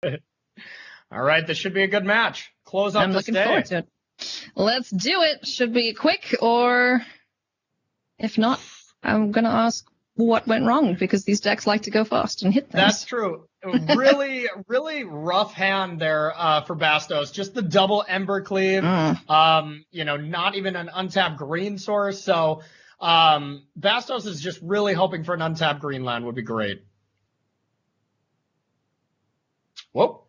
All right, this should be a good match. Close up I'm this looking day. forward to it. Let's do it. Should be quick, or if not, I'm going to ask what went wrong, because these decks like to go fast and hit things. That's true. Really, really rough hand there for Bastos. Just the double Ember Cleave. Not even an untapped green source. So Bastos is just really hoping for an untapped green land would be great. Whoop.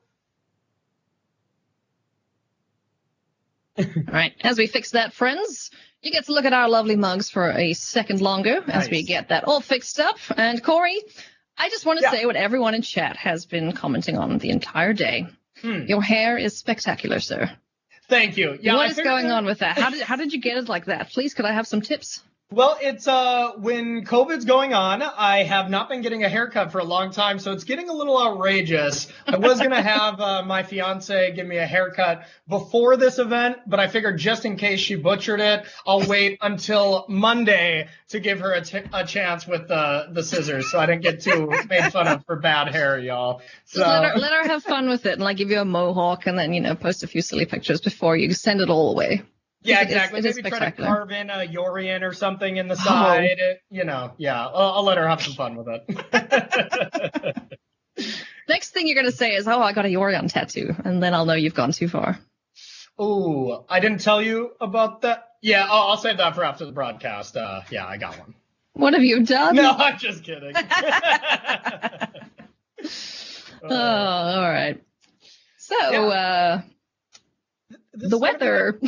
All right, as we fix that, friends, you get to look at our lovely mugs for a second longer as we get that all fixed up. And Corey, I just want to say what everyone in chat has been commenting on the entire day. Your hair is spectacular, sir. Thank you. Yeah, what is going on with that? How did you get it like that? Please, could I have some tips? Well, it's when COVID's going on, I have not been getting a haircut for a long time, so it's getting a little outrageous. I was going to have my fiance give me a haircut before this event, but I figured just in case she butchered it, I'll wait until Monday to give her a chance with the scissors, so I didn't get too made fun of for bad hair, y'all. So let her have fun with it and give you a mohawk and then, post a few silly pictures before you send it all away. Yeah, exactly. Maybe try to carve in a Yorian or something in the side. I'll let her have some fun with it. Next thing you're going to say is, I got a Yorian tattoo, and then I'll know you've gone too far. Oh, I didn't tell you about that. Yeah, I'll save that for after the broadcast. I got one. What have you done? No, I'm just kidding. All right. So, the weather.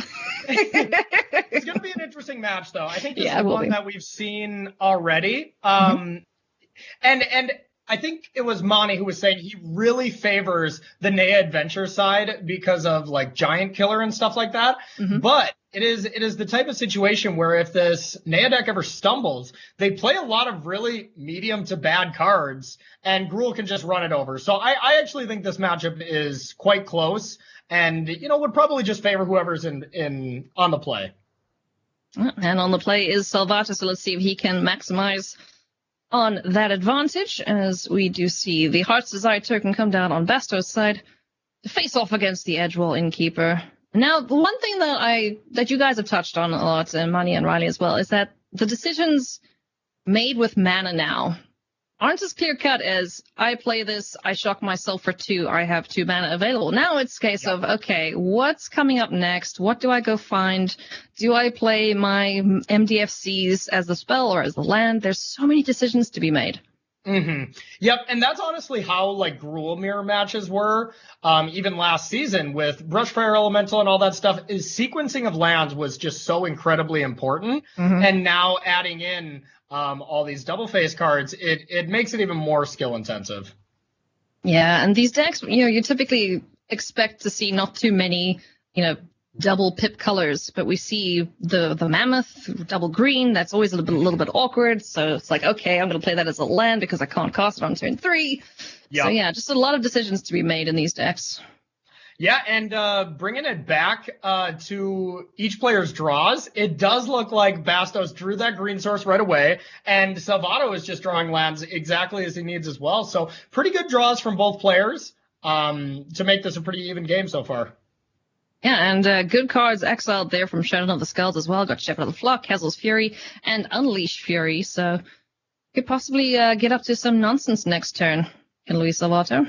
It's going to be an interesting match, though. I think this is one that we've seen already. And I think it was Monty who was saying he really favors the Naya Adventure side because of Giant Killer and stuff like that. But it is the type of situation where if this Naya deck ever stumbles, they play a lot of really medium to bad cards, and Gruul can just run it over. So I actually think this matchup is quite close. And, would probably just favor whoever's in on the play. And on the play is Salvatto, so let's see if he can maximize on that advantage, as we do see the Heart's Desire token come down on Bastos' side to face off against the Edgewall Innkeeper. Now, one thing that you guys have touched on a lot, and Mani and Riley as well, is that the decisions made with mana now aren't as clear-cut as I play this, I shock myself for 2, I have 2 mana available. Now it's a case of, okay, what's coming up next? What do I go find? Do I play my MDFCs as the spell or as the land? There's so many decisions to be made. Yep, and that's honestly how Gruul mirror matches were. Even last season with Brushfire Elemental and all that stuff, is sequencing of lands was just so incredibly important. And now adding in all these double face cards, it makes it even more skill intensive. Yeah, and these decks, you typically expect to see not too many, double pip colors, but we see the mammoth double green. That's always a little bit awkward. So it's okay, I'm going to play that as a land because I can't cast it on turn 3. Yep. So yeah, just a lot of decisions to be made in these decks. Yeah, and bringing it back to each player's draws, it does look like Bastos drew that green source right away, and Salvatto is just drawing lands exactly as he needs as well. So pretty good draws from both players to make this a pretty even game so far. Yeah, and good cards exiled there from Shadow of the Skulls as well. Got Shepherd of the Flock, Hazel's Fury, and Unleashed Fury. So could possibly get up to some nonsense next turn. Can Luis Salvatto?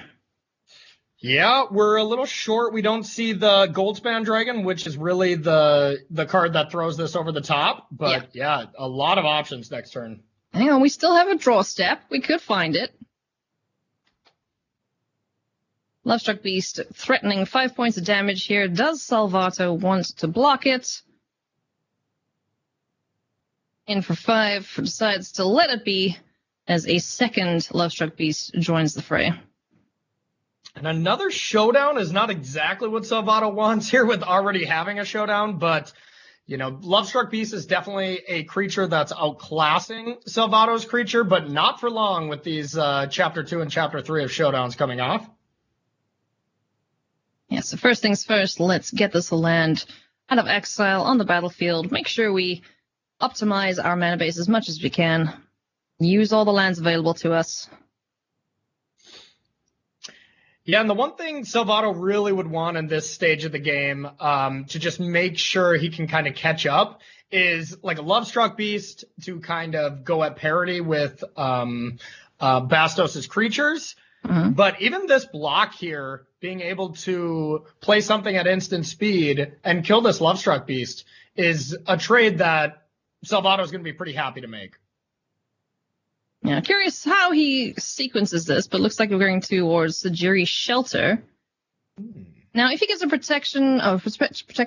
Yeah, we're a little short. We don't see the Goldspan Dragon, which is really the card that throws this over the top. But yeah, a lot of options next turn. Hang on, we still have a draw step. We could find it. Lovestruck Beast threatening 5 points of damage here. Does Salvatto want to block it? In for 5, decides to let it be as a second Lovestruck Beast joins the fray. And another showdown is not exactly what Salvatto wants here with already having a showdown, but, Lovestruck Beast is definitely a creature that's outclassing Salvatto's creature, but not for long with these Chapter 2 and Chapter 3 of showdowns coming off. Yeah, so first things first, let's get this land out of exile on the battlefield. Make sure we optimize our mana base as much as we can. Use all the lands available to us. Yeah, and the one thing Salvatto really would want in this stage of the game, to just make sure he can kind of catch up, is like a Lovestruck Beast to kind of go at parity with Bastos' creatures. Mm-hmm. But even this block here, being able to play something at instant speed and kill this Lovestruck Beast, is a trade that Salvatto is going to be pretty happy to make. Yeah, curious how he sequences this, but looks like we're going towards Sajiri's Shelter. Now, if he gets a protection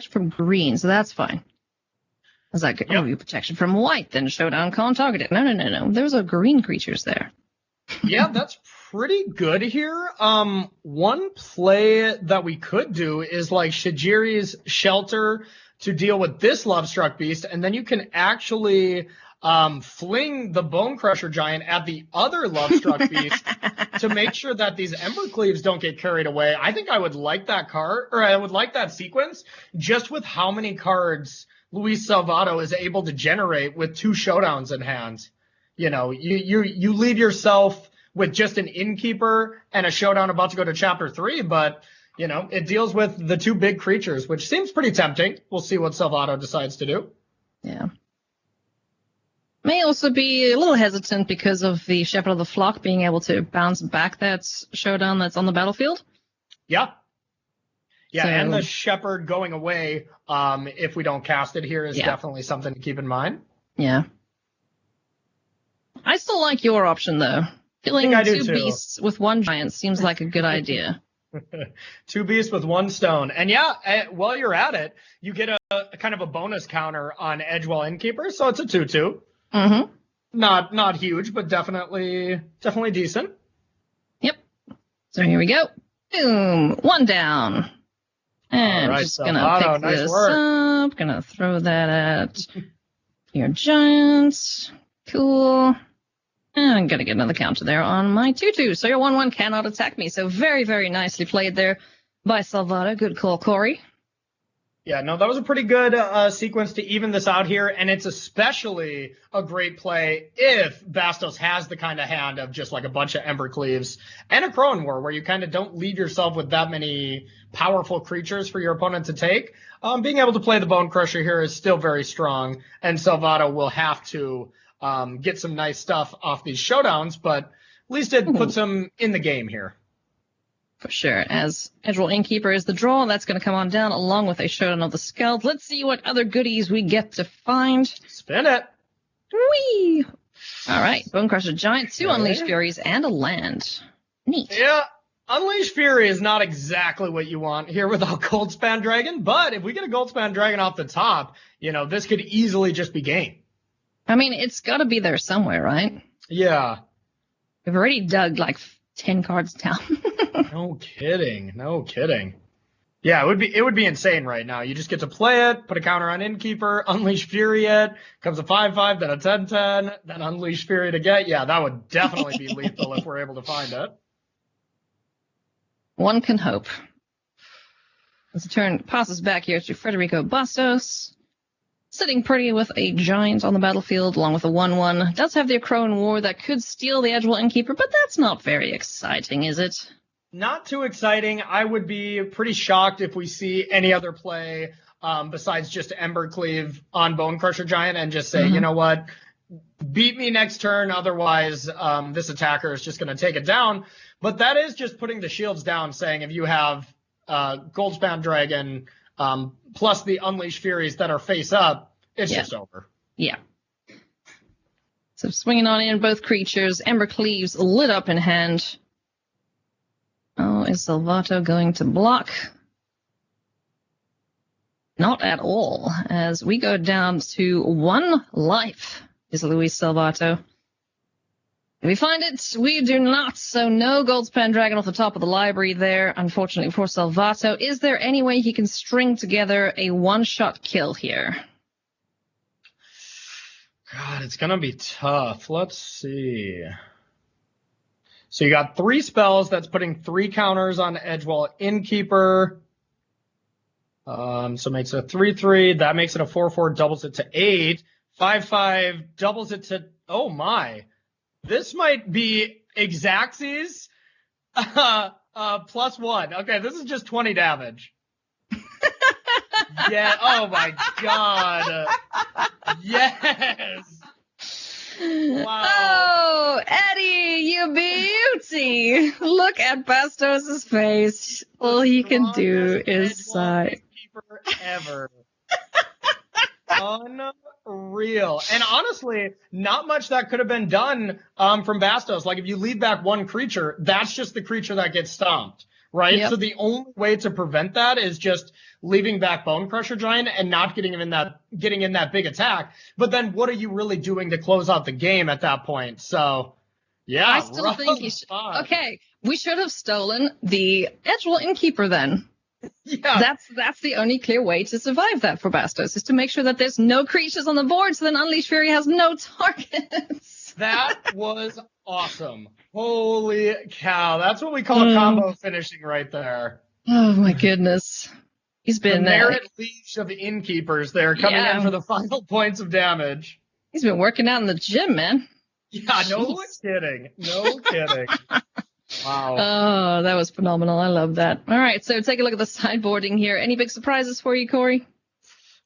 from green, so that's fine. I was like, oh, you protection from white, then Showdown can't target it. No. There's a green creatures there. Yeah, that's pretty good here. One play that we could do is like Shajiri's Shelter to deal with this Lovestruck Beast, and then you can actually fling the Bone Crusher Giant at the other Lovestruck Beast to make sure that these Embercleaves don't get carried away. I think I would like that card, or I would like that sequence, just with how many cards Luis Salvatto is able to generate with 2 Showdowns in hand. You know, you leave yourself with just an Innkeeper and a Showdown about to go to Chapter 3, but, you know, it deals with the 2 big creatures, which seems pretty tempting. We'll see what Salvatto decides to do. Yeah. May also be a little hesitant because of the Shepherd of the Flock being able to bounce back that Showdown that's on the battlefield. Yeah. Yeah, so, and the Shepherd going away, if we don't cast it here, is definitely something to keep in mind. Yeah. I still like your option, though. Killing 2 beasts with 1 giant seems like a good idea. 2 beasts with 1 stone. And yeah, while you're at it, you get a kind of a bonus counter on Edgewall Innkeeper, so it's a 2/2. Mm-hmm. Not huge, but definitely decent. Yep. So here we go. Boom. 1 down. And right, just gonna pick this up. Gonna throw that at your giants. Cool. And I'm gonna get another counter there on my 2/2. So your 1/1 cannot attack me. So very, very nicely played there by Salvatto. Good call, Corey. Yeah, no, that was a pretty good sequence to even this out here, and it's especially a great play if Bastos has the kind of hand of just like a bunch of Embercleaves and a Crone War, where you kind of don't leave yourself with that many powerful creatures for your opponent to take. Being able to play the Bone Crusher here is still very strong, and Salvatto will have to get some nice stuff off these Showdowns, but at least it puts him in the game here. For sure. As Edgewall Innkeeper is the draw, that's going to come on down along with a Showdown of the Skeld. Let's see what other goodies we get to find. Spin it. Whee! All right. Bone Crusher Giant, 2 Unleashed Furies, and a land. Neat. Yeah. Unleashed Fury is not exactly what you want here without Goldspan Dragon, but if we get a Goldspan Dragon off the top, you know, this could easily just be game. I mean, it's got to be there somewhere, right? Yeah. We've already dug like 10 cards down. No kidding. Yeah, it would be insane right now. You just get to play it, put a counter on Innkeeper, Unleash Fury it, comes a 5/5, then a 10/10, then Unleash Fury to get. Yeah, that would definitely be lethal if we're able to find it. One can hope. As the turn passes back here to Frederico Bastos. Sitting pretty with a giant on the battlefield, along with a 1/1. Does have the Crone War that could steal the Edgewall Innkeeper, but that's not very exciting, is it? Not too exciting. I would be pretty shocked if we see any other play besides just Embercleave on Bone Crusher Giant and just say, you know what, beat me next turn, otherwise this attacker is just going to take it down. But that is just putting the shields down, saying if you have Goldspan Dragon plus the Unleashed Furies that are face up, it's just over. Yeah. So swinging on in both creatures, Embercleaves lit up in hand. Oh, is Salvatto going to block? Not at all, as we go down to 1 life, is Luis Salvatto. If we find it, we do not, so no Goldspan Dragon off the top of the library there, unfortunately for Salvatto. Is there any way he can string together a 1-shot kill here? God, it's going to be tough. Let's see. So you got 3 spells. That's putting 3 counters on Edgewall Innkeeper. So makes it a 3/3. That makes it a 4/4, doubles it to 8. 5/5, doubles it to, oh my. This might be Exaxes +1. Okay, this is just 20 damage. Yeah. Oh my God. Yes. Wow. Oh, Eddie, you beauty. Look at Bastos' face. All he can do is sigh. Keeper ever. Unreal. And honestly, not much that could have been done from Bastos. Like, if you leave back one creature, that's just the creature that gets stomped, right? Yep. So the only way to prevent that is just leaving back Bone Crusher Giant and not getting in that big attack. But then what are you really doing to close out the game at that point? So, yeah. I still think he should. Okay, we should have stolen the Edgewall Innkeeper then. Yeah. That's the only clear way to survive that for Bastos, is to make sure that there's no creatures on the board, so then Unleash Fury has no targets. That was awesome. Holy cow. That's what we call combo finishing right there. Oh my goodness. He's been the merit leash of innkeepers there coming in for the final points of damage. He's been working out in the gym, man. Yeah, no kidding. No kidding. Wow. Oh, that was phenomenal. I love that. All right, so take a look at the sideboarding here. Any big surprises for you, Corey?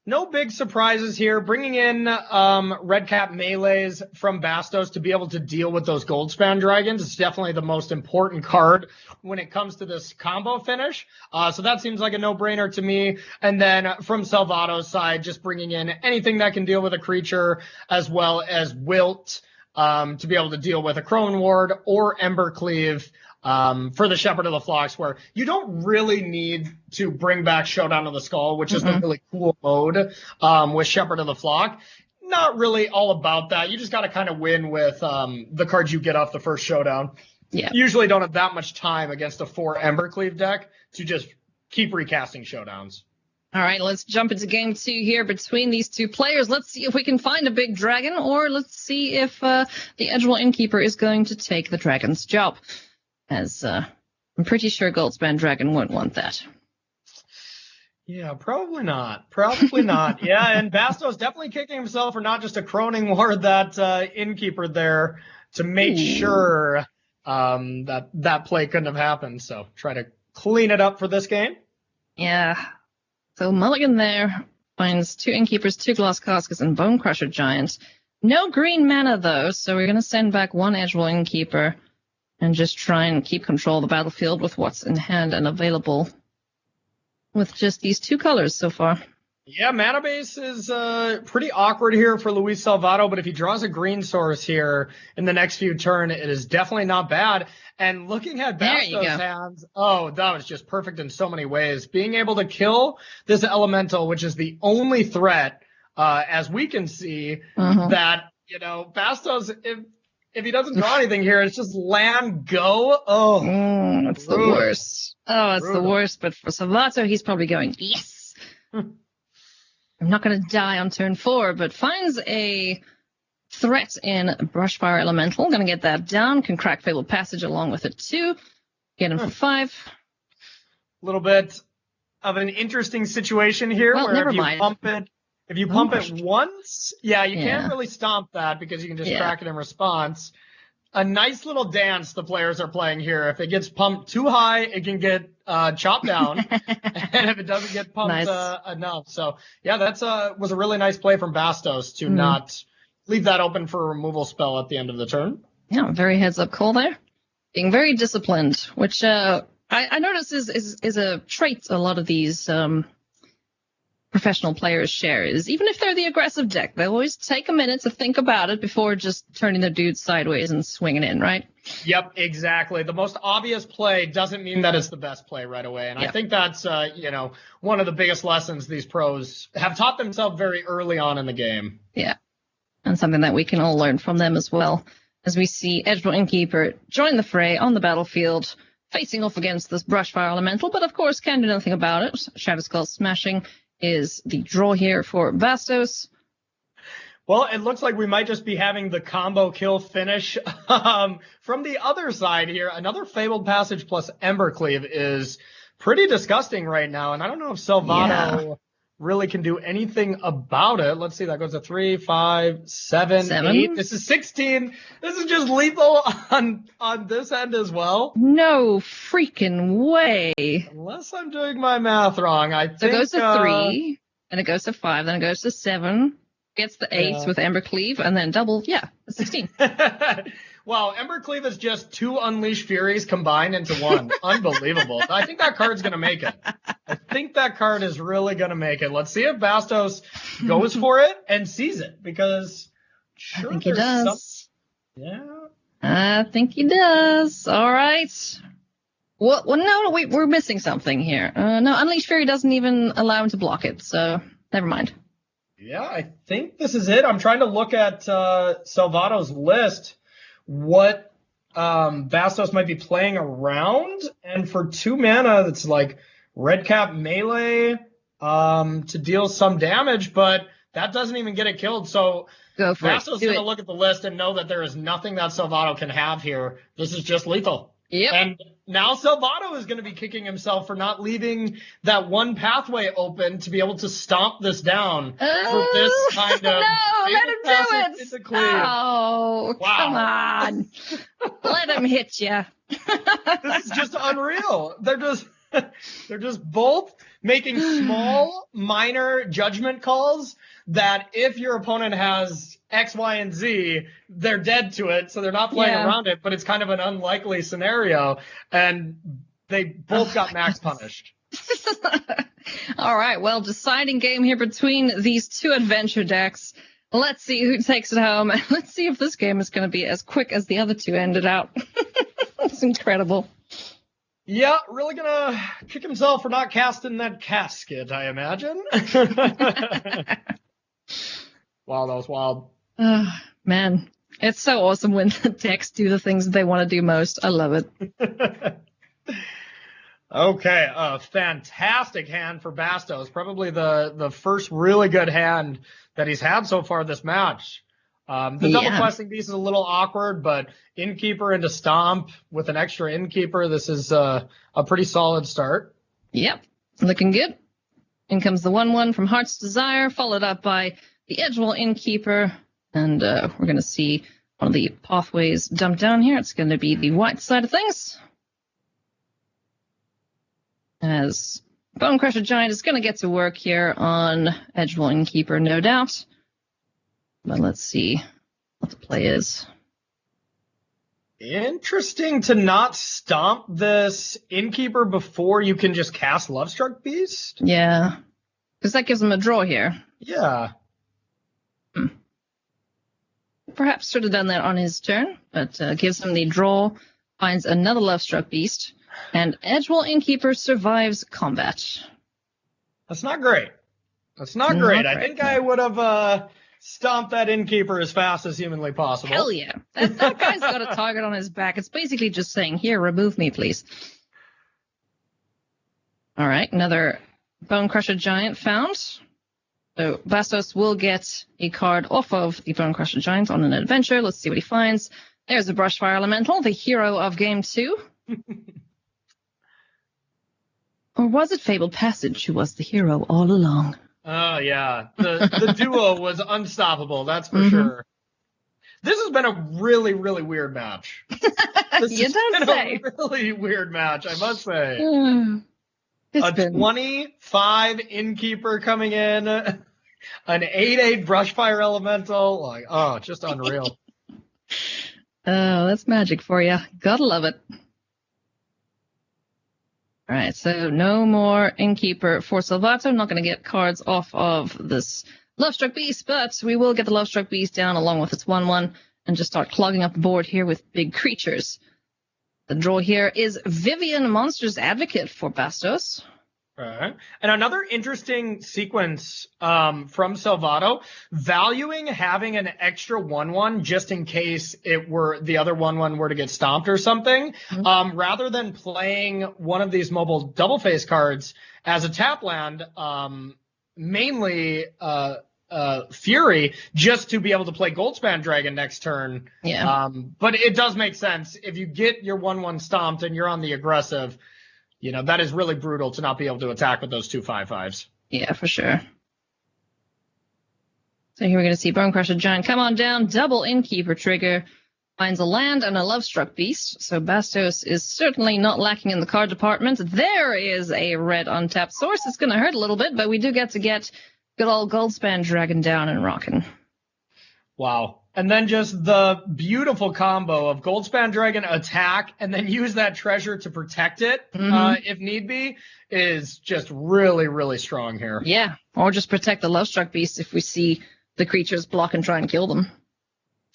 No big surprises here. Bringing in red cap melees from Bastos to be able to deal with those Goldspan Dragons is definitely the most important card when it comes to this combo finish. So that seems like a no-brainer to me. And then from Salvatto's side, just bringing in anything that can deal with a creature, as well as Wilt, to be able to deal with a Crone Ward or Embercleave for the Shepherd of the Flocks, where you don't really need to bring back Showdown of the Skull, which is the really cool mode with Shepherd of the Flock. Not really all about that. You just got to kind of win with the cards you get off the first Showdown. Yeah. You usually don't have that much time against a 4 Embercleave deck to just keep recasting Showdowns. All right, let's jump into game 2 here between these two players. Let's see if we can find a big dragon, or let's see if the Edgewall Innkeeper is going to take the dragon's job. As I'm pretty sure Goldspan Dragon won't want that. Yeah, probably not. Probably not. Yeah, and Bastos definitely kicking himself for not just a Croning Ward that Innkeeper there to make sure that play couldn't have happened. So try to clean it up for this game. Yeah. So Mulligan there finds 2 Innkeepers, 2 Glass Caskets, and Bone Crusher Giant. No green mana, though, so we're going to send back 1 Edgewall Innkeeper and just try and keep control of the battlefield with what's in hand and available with just these 2 colors so far. Yeah, mana base is pretty awkward here for Luis Salvatto, but if he draws a green source here in the next few turns, it is definitely not bad. And looking at Bastos' hands, that was just perfect in so many ways. Being able to kill this elemental, which is the only threat, as we can see, that, Bastos, if he doesn't draw anything here, it's just land, go. That's the worst. Oh, it's the worst. But for Salvatto, he's probably going, yes. I'm not going to die on turn 4, but finds a threat in Brushfire Elemental. Going to get that down. Can crack Fabled Passage along with it too. Get him for 5. A little bit of an interesting situation here. Well, where never if you mind. If you pump it once, you can't really stomp that because you can just crack it in response. A nice little dance the players are playing here. If it gets pumped too high, it can get chopped down. And if it doesn't get pumped enough. So, yeah, that's was a really nice play from Bastos to not leave that open for a removal spell at the end of the turn. Yeah, very heads-up call there. Being very disciplined, which I notice is a trait a lot of these professional players share, is even if they're the aggressive deck, they always take a minute to think about it before just turning their dudes sideways and swinging in, right? Yep, exactly. The most obvious play doesn't mean that it's the best play right away. And I think that's, one of the biggest lessons these pros have taught themselves very early on in the game. Yeah, and something that we can all learn from them as well, as we see Edgewall Innkeeper join the fray on the battlefield, facing off against this Brushfire Elemental, but of course can do nothing about it. Shadow Skull Smashing is the draw here for Bastos. Well, it looks like we might just be having the combo kill finish. From the other side here, another Fabled Passage plus Embercleave is pretty disgusting right now, and I don't know if Salvatto really can do anything about it. Let's see, that goes to 3, 5, 7, 8. This is 16. This is just lethal on this end as well. No freaking way. Unless I'm doing my math wrong. I think so it goes to 3, and it goes to 5, then it goes to 7, gets the 8 with Embercleave, and then double, 16. Wow, Embercleave is just 2 Unleashed Furies combined into 1. Unbelievable. I think that card's going to make it. I think that card is really going to make it. Let's see if Bastos goes for it and sees it, because I think he does. Yeah. I think he does. All right. Well, no, we're missing something here. No, Unleashed Fury doesn't even allow him to block it, so never mind. Yeah, I think this is it. I'm trying to look at Salvatto's list, what Bastos might be playing around, and for 2 mana, it's like red cap melee to deal some damage, but that doesn't even get it killed. So Bastos is going to look at the list and know that there is nothing that Salvatto can have here. This is just lethal. Yep. And now Salvatto is going to be kicking himself for not leaving that one pathway open to be able to stomp this down for this kind of... No, let him do it! Oh, wow. Come on. Let him hit you. This is just unreal. They're just both making small, minor judgment calls that if your opponent has X, Y, and Z, they're dead to it, so they're not playing around it, but it's kind of an unlikely scenario, and they both got max punished. All right, well, deciding game here between these 2 adventure decks. Let's see who takes it home, and let's see if this game is going to be as quick as the other 2 ended out. That's incredible. Yeah, really gonna kick himself for not casting that casket, I imagine. Wow, that was wild. Man, it's so awesome when the decks do the things they want to do most. I love it. Okay, a fantastic hand for Bastos. Probably the first really good hand that he's had so far this match. The double questing piece is a little awkward, but Innkeeper into Stomp with an extra Innkeeper, this is a pretty solid start. Yep, looking good. In comes the 1/1 from Heart's Desire, followed up by the Edgewall Innkeeper, and we're going to see one of the pathways dumped down here. It's going to be the white side of things, as Bonecrusher Giant is going to get to work here on Edgewall Innkeeper, no doubt. But let's see what the play is. Interesting to not stomp this Innkeeper before you can just cast Lovestruck Beast. Yeah, because that gives him a draw here. Yeah. Perhaps should have done that on his turn, but gives him the draw, finds another Lovestruck Beast, and Edgewall Innkeeper survives combat. That's not great. That's not great. I think I would have stomped that Innkeeper as fast as humanly possible. Hell yeah. That guy's got a target on his back. It's basically just saying, here, remove me, please. All right, another Bonecrusher Giant found. So Bastos will get a card off of the Bonecrusher Giant on an adventure. Let's see what he finds. There's a Brushfire Elemental, the hero of Game 2. Or was it Fabled Passage who was the hero all along? Oh, yeah. The duo was unstoppable, that's for sure. This has been a really, really weird match. You don't say. A really weird match, I must say. A 25 Innkeeper coming in, an 8/8 Brushfire Elemental, like, oh, just unreal. Oh, that's magic for you. Gotta love it. All right, so no more Innkeeper for Salvatto. Not going to get cards off of this Lovestruck Beast, but we will get the Lovestruck Beast down along with its 1/1 and just start clogging up the board here with big creatures. The draw here is Vivian, Monsters Advocate for Bastos. Right. And another interesting sequence from Salvatto, valuing having an extra 1/1 just in case the other 1/1 were to get stomped or something, rather than playing one of these mobile double face cards as a tap land, mainly Fury, just to be able to play Goldspan Dragon next turn. Yeah. But it does make sense if you get your 1/1 stomped and you're on the aggressive. You know, that is really brutal to not be able to attack with those 2 5/5s. Yeah, for sure. So here we're going to see Bonecrusher Giant come on down, double Innkeeper trigger, finds a land and a Lovestruck Beast. So Bastos is certainly not lacking in the card department. There is a red untapped source. It's going to hurt a little bit, but we do get to get good old Goldspan Dragon down and rocking. Wow. And then just the beautiful combo of Goldspan Dragon attack and then use that treasure to protect it if need be is just really, really strong here. Yeah, or just protect the Lovestruck Beast if we see the creatures block and try and kill them.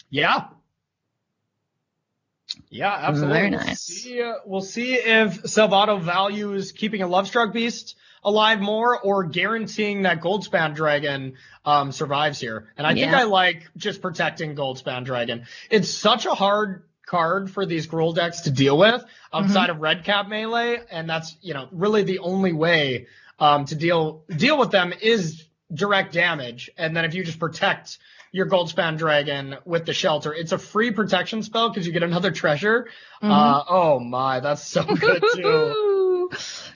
Yeah. Yeah, absolutely. Very nice. We'll see if Salvatto values keeping a Lovestruck Beast alive more or guaranteeing that Goldspan Dragon survives here. And I think I like just protecting Goldspan Dragon. It's such a hard card for these Gruul decks to deal with outside of red cap melee, and that's really the only way to deal with them is direct damage. And then if you just protect your Goldspan Dragon with the shelter, it's a free protection spell because you get another treasure. Oh my, that's so good too.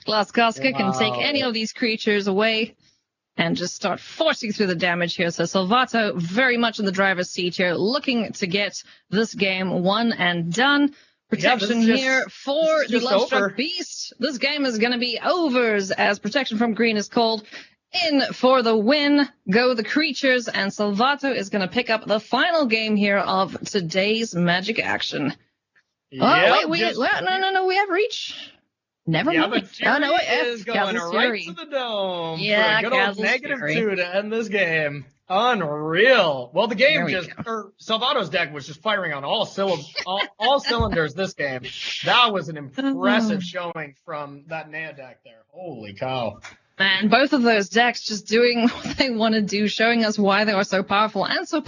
Glass Koska can take any of these creatures away and just start forcing through the damage here. So Salvatto very much in the driver's seat here, looking to get this game won and done. Protection here for the Lovestruck Beast. This game is going to be overs as protection from green is called. In for the win go the creatures, and Salvatto is going to pick up the final game here of today's Magic action. No, we have reach. Never mind. Oh, no, it is going right to the dome. Yeah, for a good old -2 to end this game. Unreal. Well, the game Salvatto's deck was just firing on all cylinders this game. That was an impressive showing from that Naya deck there. Holy cow. Man, both of those decks just doing what they want to do, showing us why they are so powerful and so